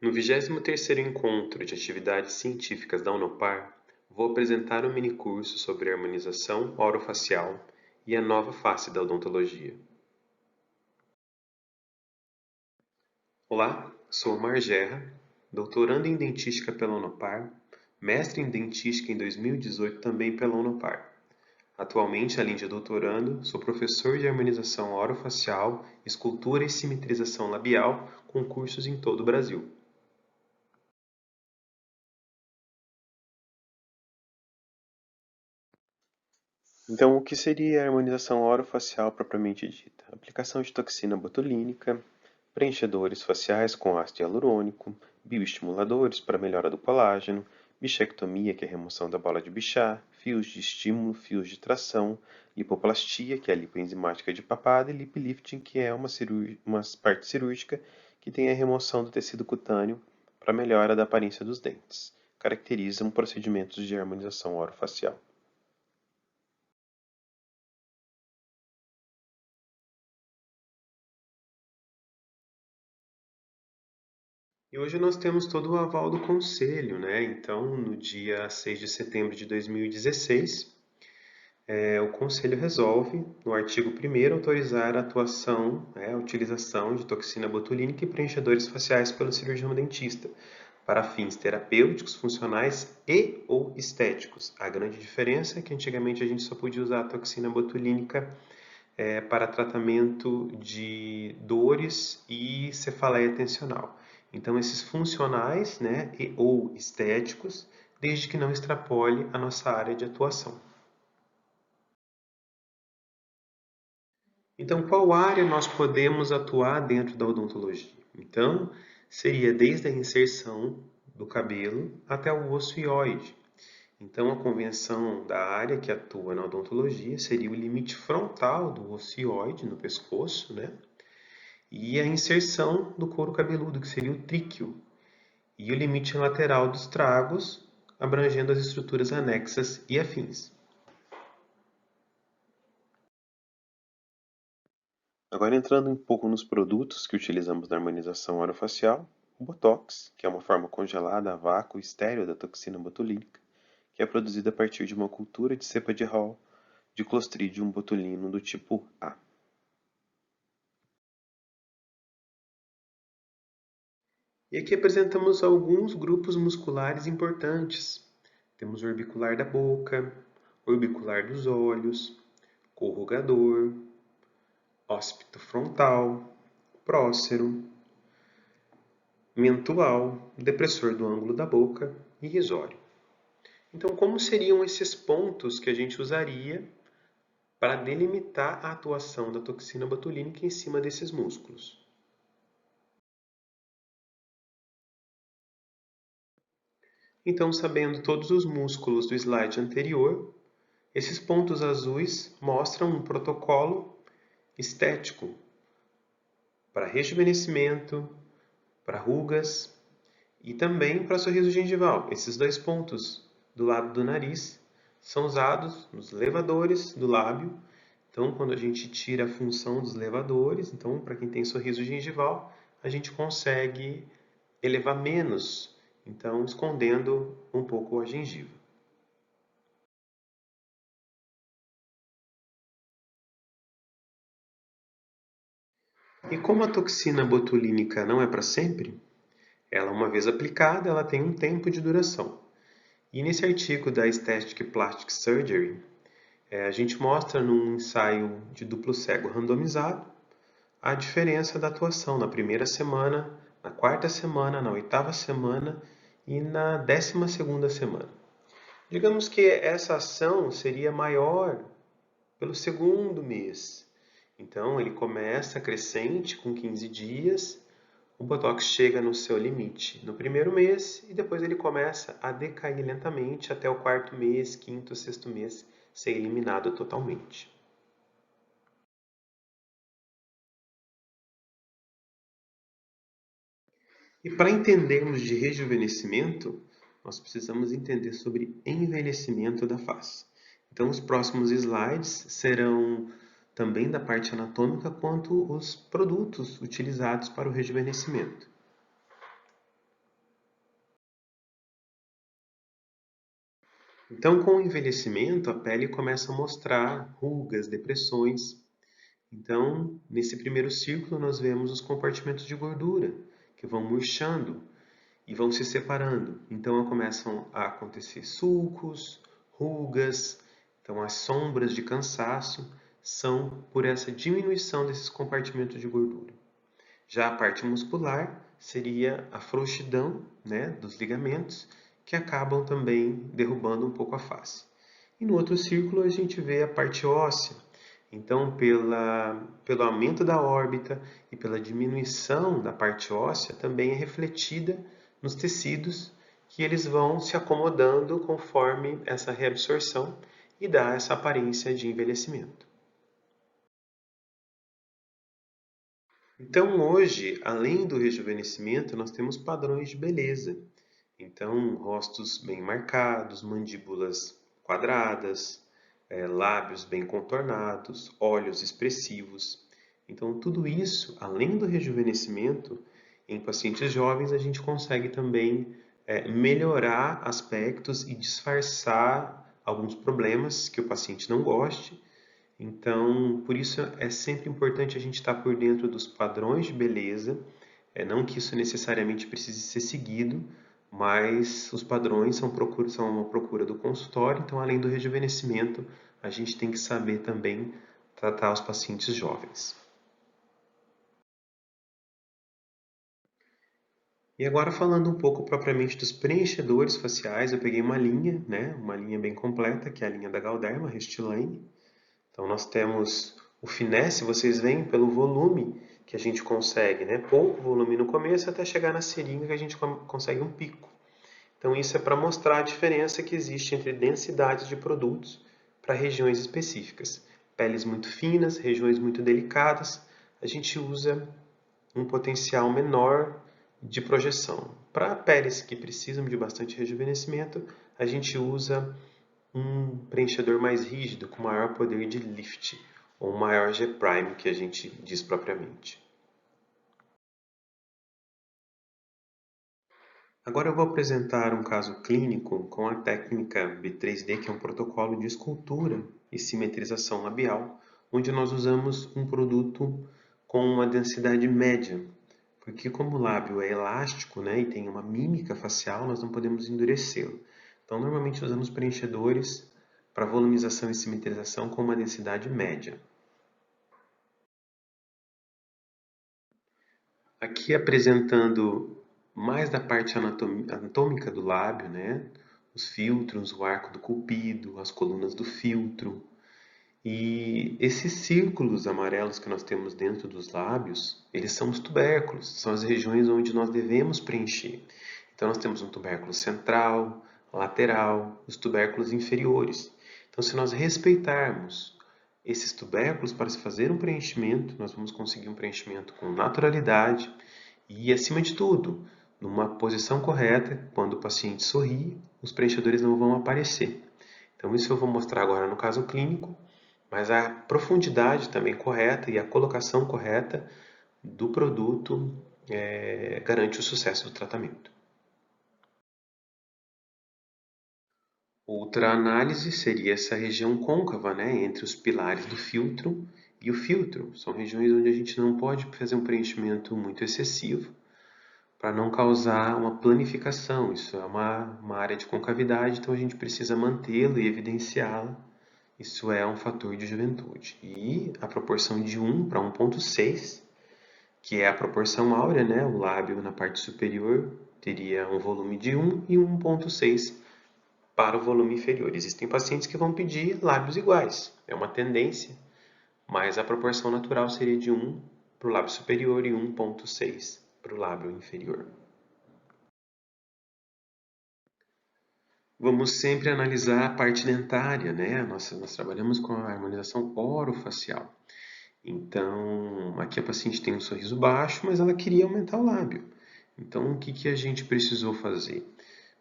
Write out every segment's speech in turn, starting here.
No 23º Encontro de Atividades Científicas da Unopar, vou apresentar um minicurso sobre harmonização orofacial e a nova face da odontologia. Olá, sou Omar Gerra, doutorando em Dentística pela Unopar, mestre em Dentística em 2018 também pela Unopar. Atualmente, além de doutorando, sou professor de harmonização orofacial, escultura e simetrização labial com cursos em todo o Brasil. Então, o que seria a harmonização orofacial propriamente dita? Aplicação de toxina botulínica, preenchedores faciais com ácido hialurônico, bioestimuladores para melhora do colágeno, bichectomia, que é a remoção da bola de Bichat, fios de estímulo, fios de tração, lipoplastia, que é a lipoenzimática de papada, e liplifting, que é uma parte cirúrgica que tem a remoção do tecido cutâneo para melhora da aparência dos dentes. Caracterizam procedimentos de harmonização orofacial. E hoje nós temos todo o aval do Conselho, né? Então, no dia 6 de setembro de 2016, o Conselho resolve, no artigo 1º, autorizar a atuação, a utilização de toxina botulínica e preenchedores faciais pelo cirurgião dentista, para fins terapêuticos, funcionais e ou estéticos. A grande diferença é que antigamente a gente só podia usar a toxina botulínica para tratamento de dores e cefaleia tensional. Então, esses funcionais, e ou estéticos, desde que não extrapole a nossa área de atuação. Então, qual área nós podemos atuar dentro da odontologia? Então, seria desde a inserção do cabelo até o osso hioide. Então, a convenção da área que atua na odontologia seria o limite frontal do osso hioide no pescoço, e a inserção do couro cabeludo, que seria o tríqueo, e o limite lateral dos tragos, abrangendo as estruturas anexas e afins. Agora, entrando um pouco nos produtos que utilizamos na harmonização orofacial, o Botox, que é uma forma congelada a vácuo estéreo da toxina botulínica, que é produzida a partir de uma cultura de cepa de Hall de Clostridium botulinum do tipo A. E aqui apresentamos alguns grupos musculares importantes. Temos o orbicular da boca, orbicular dos olhos, corrugador, óscipito frontal, prócero, mentual, depressor do ângulo da boca e risório. Então, como seriam esses pontos que a gente usaria para delimitar a atuação da toxina botulínica em cima desses músculos? Então, sabendo todos os músculos do slide anterior, esses pontos azuis mostram um protocolo estético para rejuvenescimento, para rugas e também para sorriso gengival. Esses dois pontos do lado do nariz são usados nos levadores do lábio. Então, quando a gente tira a função dos levadores, então, para quem tem sorriso gengival, a gente consegue elevar menos, então, escondendo um pouco a gengiva. E como a toxina botulínica não é para sempre, ela, uma vez aplicada, ela tem um tempo de duração. E nesse artigo da Aesthetic Plastic Surgery, a gente mostra num ensaio de duplo cego randomizado a diferença da atuação na primeira semana, na quarta semana, na oitava semana e na 12ª semana. Digamos que essa ação seria maior pelo segundo mês. Então, ele começa crescente com 15 dias, o Botox chega no seu limite no primeiro mês e depois ele começa a decair lentamente até o quarto mês, quinto, sexto mês ser eliminado totalmente. E para entendermos de rejuvenescimento, nós precisamos entender sobre envelhecimento da face. Então, os próximos slides serão também da parte anatômica quanto os produtos utilizados para o rejuvenescimento. Então, com o envelhecimento, a pele começa a mostrar rugas, depressões. Então, nesse primeiro círculo, nós vemos os compartimentos de gordura, que vão murchando e vão se separando. Então, começam a acontecer sulcos, rugas. Então, as sombras de cansaço são por essa diminuição desses compartimentos de gordura. Já a parte muscular seria a frouxidão, né, dos ligamentos, que acabam também derrubando um pouco a face. E no outro círculo a gente vê a parte óssea. Então, pelo aumento da órbita e pela diminuição da parte óssea, também é refletida nos tecidos, que eles vão se acomodando conforme essa reabsorção e dá essa aparência de envelhecimento. Então, hoje, além do rejuvenescimento, nós temos padrões de beleza. Então, rostos bem marcados, mandíbulas quadradas, lábios bem contornados, olhos expressivos. Então, tudo isso, além do rejuvenescimento, em pacientes jovens, a gente consegue também melhorar aspectos e disfarçar alguns problemas que o paciente não goste. Então, por isso é sempre importante a gente estar por dentro dos padrões de beleza, não que isso necessariamente precise ser seguido, mas os padrões são uma procura do consultório, então além do rejuvenescimento, a gente tem que saber também tratar os pacientes jovens. E agora falando um pouco propriamente dos preenchedores faciais, eu peguei uma linha, né, uma linha bem completa, que é a linha da Galderma, Restylane. Então nós temos o finesse, vocês veem pelo volume que a gente consegue, né? Pouco volume no começo até chegar na seringa que a gente consegue um pico. Então isso é para mostrar a diferença que existe entre densidades de produtos para regiões específicas. Peles muito finas, regiões muito delicadas, a gente usa um potencial menor de projeção. Para peles que precisam de bastante rejuvenescimento, a gente usa um preenchedor mais rígido, com maior poder de lift, ou maior G-prime, que a gente diz propriamente. Agora eu vou apresentar um caso clínico com a técnica B3D, que é um protocolo de escultura e simetrização labial, onde nós usamos um produto com uma densidade média, porque como o lábio é elástico, né, e tem uma mímica facial, nós não podemos endurecê-lo. Então, normalmente usamos preenchedores para volumização e simetrização com uma densidade média. Aqui apresentando mais da parte anatômica do lábio, né? Os filtros, o arco do cupido, as colunas do filtro. E esses círculos amarelos que nós temos dentro dos lábios, eles são os tubérculos, são as regiões onde nós devemos preencher. Então nós temos um tubérculo central, lateral, os tubérculos inferiores. Então se nós respeitarmos esses tubérculos para se fazer um preenchimento, nós vamos conseguir um preenchimento com naturalidade e, acima de tudo, numa posição correta, quando o paciente sorri, os preenchedores não vão aparecer. Então isso eu vou mostrar agora no caso clínico, mas a profundidade também correta e a colocação correta do produto garante o sucesso do tratamento. Outra análise seria essa região côncava, né, entre os pilares do filtro e o filtro. São regiões onde a gente não pode fazer um preenchimento muito excessivo para não causar uma planificação. Isso é uma área de concavidade, então a gente precisa mantê-la e evidenciá-la. Isso é um fator de juventude. E a proporção de 1 para 1,6, que é a proporção áurea, né? O lábio na parte superior teria um volume de 1 e 1,6 para o volume inferior. Existem pacientes que vão pedir lábios iguais. É uma tendência, mas a proporção natural seria de 1 para o lábio superior e 1,6 para o lábio inferior. Vamos sempre analisar a parte dentária, né? Nós trabalhamos com a harmonização orofacial. Então, aqui a paciente tem um sorriso baixo, mas ela queria aumentar o lábio. Então, o que a gente precisou fazer?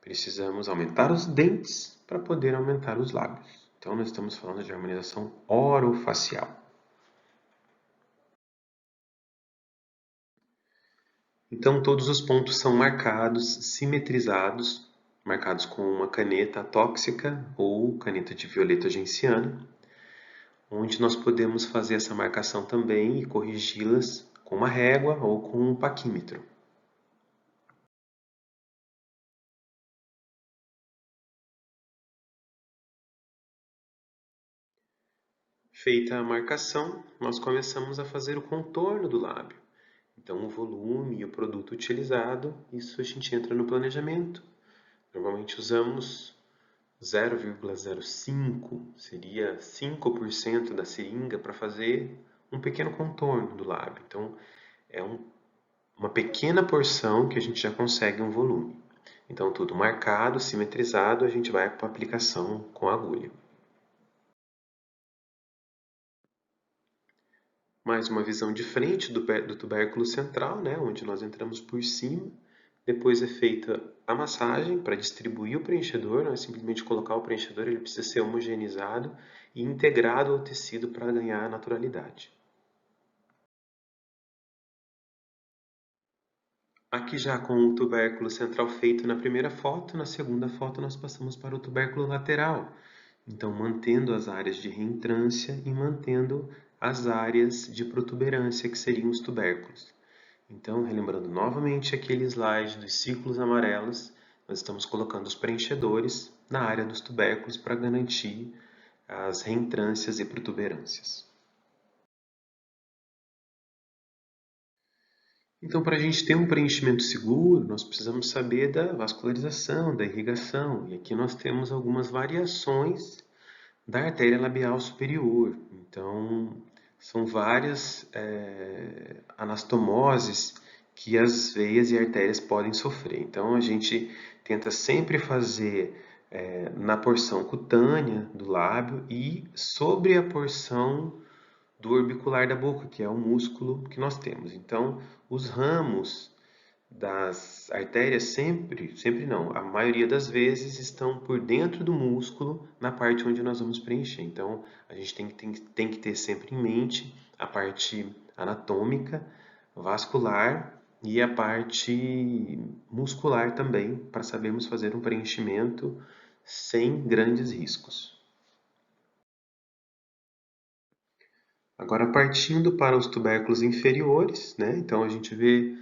Precisamos aumentar os dentes para poder aumentar os lábios. Então, nós estamos falando de harmonização orofacial. Então, todos os pontos são marcados, simetrizados, marcados com uma caneta tóxica ou caneta de violeta genciana, onde nós podemos fazer essa marcação também e corrigi-las com uma régua ou com um paquímetro. Feita a marcação, nós começamos a fazer o contorno do lábio. Então, o volume e o produto utilizado, isso a gente entra no planejamento. Normalmente usamos 0,05, seria 5% da seringa para fazer um pequeno contorno do lábio. Então, é uma pequena porção que a gente já consegue um volume. Então, tudo marcado, simetrizado, a gente vai para a aplicação com a agulha. Mais uma visão de frente do tubérculo central, né, onde nós entramos por cima. Depois é feita a massagem para distribuir o preenchedor, não é simplesmente colocar o preenchedor, ele precisa ser homogeneizado e integrado ao tecido para ganhar naturalidade. Aqui já com o tubérculo central feito na primeira foto, na segunda foto nós passamos para o tubérculo lateral. Então, mantendo as áreas de reentrância e mantendo as áreas de protuberância, que seriam os tubérculos. Então, relembrando novamente aquele slide dos círculos amarelos, nós estamos colocando os preenchedores na área dos tubérculos para garantir as reentrâncias e protuberâncias. Então, para a gente ter um preenchimento seguro, nós precisamos saber da vascularização, da irrigação. E aqui nós temos algumas variações da artéria labial superior. Então, são várias anastomoses que as veias e artérias podem sofrer. Então, a gente tenta sempre fazer na porção cutânea do lábio e sobre a porção do orbicular da boca, que é o músculo que nós temos. Então, os ramos das artérias sempre não, a maioria das vezes estão por dentro do músculo, na parte onde nós vamos preencher. Então, a gente tem que ter sempre em mente a parte anatômica, vascular e a parte muscular também, para sabermos fazer um preenchimento sem grandes riscos. Agora, partindo para os tubérculos inferiores, né? Então a gente vê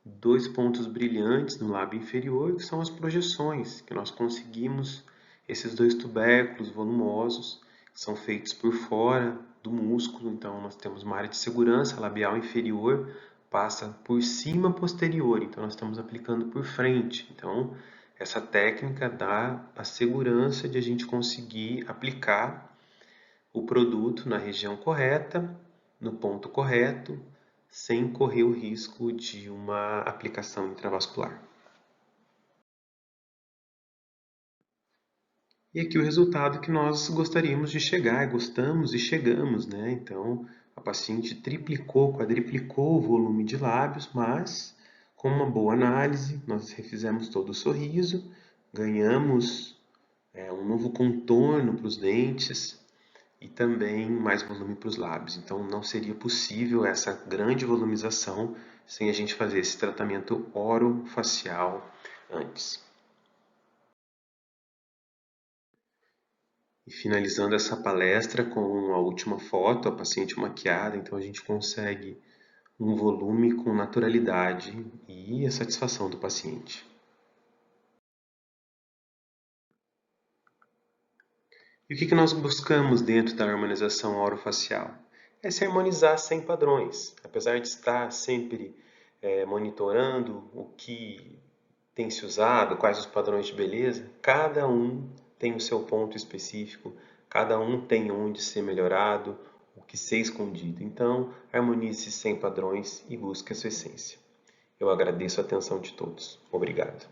dois pontos brilhantes no lábio inferior, que são as projeções, que nós conseguimos esses dois tubérculos volumosos, que são feitos por fora do músculo. Então nós temos uma área de segurança labial inferior, passa por cima posterior, então nós estamos aplicando por frente. Então essa técnica dá a segurança de a gente conseguir aplicar o produto na região correta, no ponto correto, sem correr o risco de uma aplicação intravascular. E aqui o resultado que nós gostaríamos de chegar, gostamos e chegamos, né? Então, a paciente triplicou, quadriplicou o volume de lábios, mas com uma boa análise, nós refizemos todo o sorriso, ganhamos um novo contorno para os dentes, e também mais volume para os lábios. Então, não seria possível essa grande volumização sem a gente fazer esse tratamento orofacial antes. E finalizando essa palestra com a última foto, a paciente maquiada, então a gente consegue um volume com naturalidade e a satisfação do paciente. E o que nós buscamos dentro da harmonização orofacial? É se harmonizar sem padrões. Apesar de estar sempre monitorando o que tem se usado, quais os padrões de beleza, cada um tem o seu ponto específico, cada um tem onde ser melhorado, o que ser escondido. Então, harmonize sem padrões e busque a sua essência. Eu agradeço a atenção de todos. Obrigado.